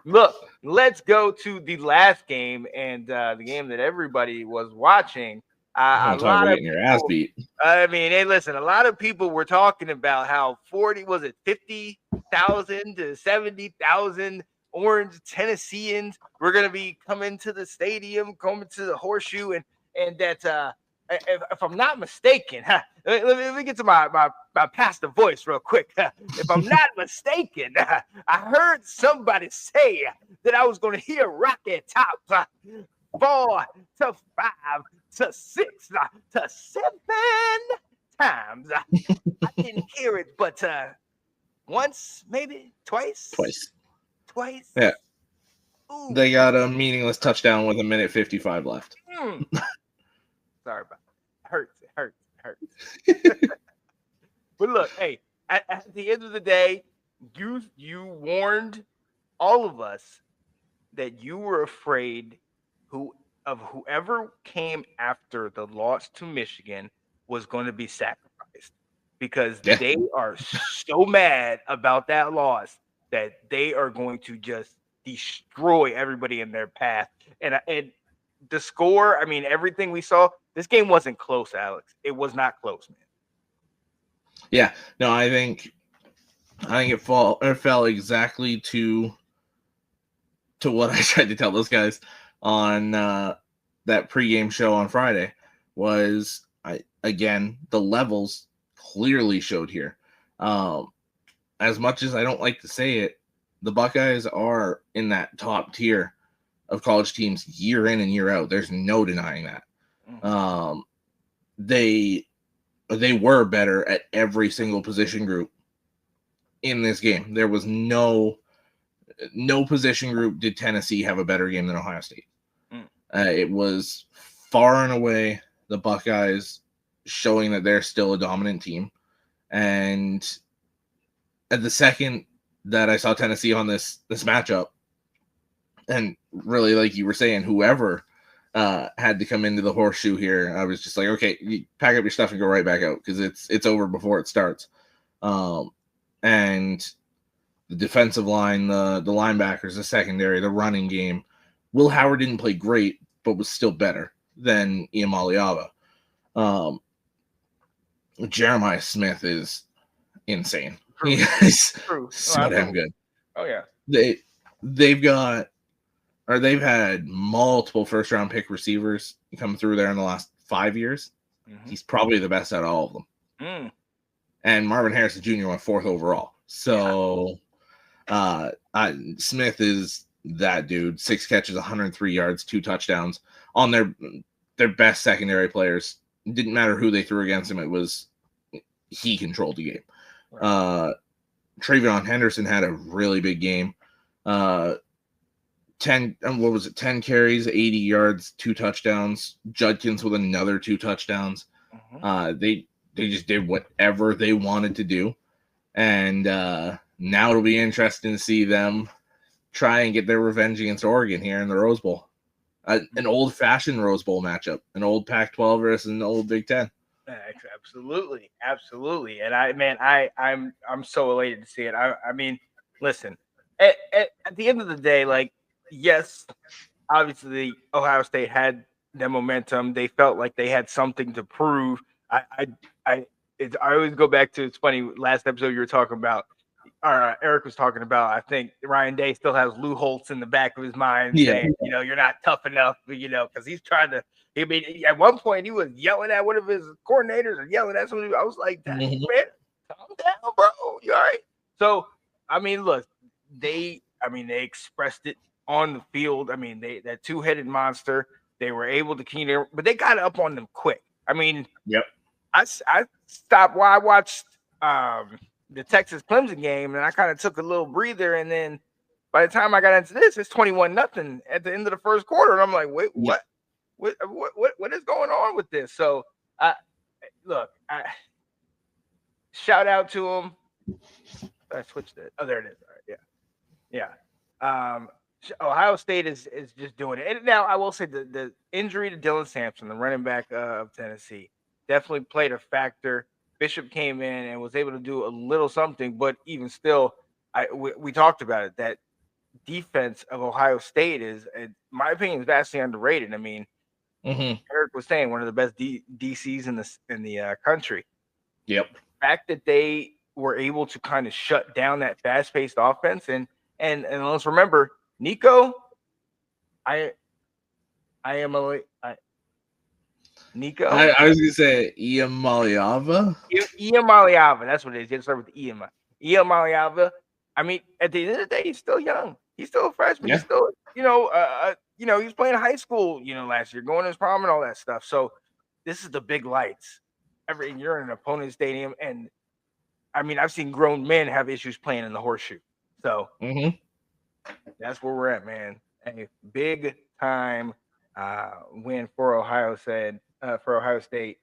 Look, let's go to the last game and the game that everybody was watching. I A want to talk about lot of getting your ass people, beat. I mean, hey, listen, a lot of people were talking about how 40, was it 50,000 to 70,000 Orange Tennesseans were going to be coming to the stadium, coming to the Horseshoe, and that if I'm not mistaken, let me get to my pastor voice real quick. If I'm not mistaken, I heard somebody say that I was going to hear Rocket Top 4 to 5 to 6 to 7 times. I didn't hear it, but once, maybe twice, Twice. Yeah. twice. Ooh, They got a meaningless touchdown with a minute 55 left. mm. Sorry about it. It hurts. But look, hey, at the end of the day, you warned all of us that you were afraid whoever came after the loss to Michigan was going to be sacrificed because Yeah. they are so mad about that loss that they are going to just destroy everybody in their path. And the score, I mean, everything we saw, this game wasn't close, Alex. It was not close, man. Yeah. No, I think it fell exactly to what I tried to tell those guys on that pregame show on Friday was the levels clearly showed here. As much as I don't like to say it, the Buckeyes are in that top tier of college teams year in and year out. There's no denying that. Mm-hmm. They were better at every single position group in this game. There was no position group did Tennessee have a better game than Ohio State. It was far and away the Buckeyes showing that they're still a dominant team. And at the second that I saw Tennessee on this matchup, and really, like you were saying, whoever had to come into the Horseshoe here, I was just like, okay, you pack up your stuff and go right back out because it's over before it starts. And the defensive line, the linebackers, the secondary, the running game. Will Howard didn't play great, but was still better than Iamaleava. Jeremiah Smith is insane. True. He is True. so damn good. Oh yeah. They've had multiple first round pick receivers come through there in the last 5 years. Mm-hmm. He's probably the best out of all of them. Mm. And Marvin Harrison Jr. went 4th overall. So Smith is that dude. 6 catches, 103 yards, 2 touchdowns on their best secondary players. It didn't matter who they threw against him. It was he controlled the game. Right. Travion Henderson had a really big game. 10 carries, 80 yards, 2 touchdowns. Judkins with another 2 touchdowns. Mm-hmm. They just did whatever they wanted to do. And now it'll be interesting to see them try and get their revenge against Oregon here in the Rose Bowl. An old-fashioned Rose Bowl matchup, an old Pac-12 versus an old Big Ten. Absolutely. And I'm so elated to see it. I mean, listen, at the end of the day, like, yes, obviously Ohio State had their momentum. They felt like they had something to prove. I always go back to, it's funny, last episode you were talking about, Eric was talking about, I think Ryan Day still has Lou Holtz in the back of his mind saying, you're not tough enough, because he's trying to, at one point he was yelling at one of his coordinators and yelling at somebody. I was like, man, calm down, bro. You all right? So, I mean, look, they expressed it on the field. I mean, that 2-headed monster, they were able to key in, but they got up on them quick. I mean, I stopped while I watched the Texas Clemson game, and I kind of took a little breather. And then by the time I got into this, it's 21-0 at the end of the first quarter. And I'm like, wait, what? What is going on with this? So, look, shout out to him. I switched it. Oh, there it is. All right, yeah. Ohio State is just doing it. And now I will say the injury to Dylan Sampson, the running back of Tennessee, definitely played a factor. Bishop came in and was able to do a little something, but even still, we talked about it, that defense of Ohio State is, in my opinion, is vastly underrated. I mean, Eric was saying one of the best DCs in the country. Yep. The fact that they were able to kind of shut down that fast-paced offense, and let's remember, Nico, Nico. I was gonna say Iamaleava. Iamaleava, that's what it is. You start with Iamaleava. I mean, at the end of the day, he's still young. He's still a freshman. Yeah. He's still, he was playing high school, last year, going to his prom and all that stuff. So this is the big lights. You're in an opponent's stadium, and I mean, I've seen grown men have issues playing in the horseshoe. So that's where we're at, man. A big time win for Ohio State.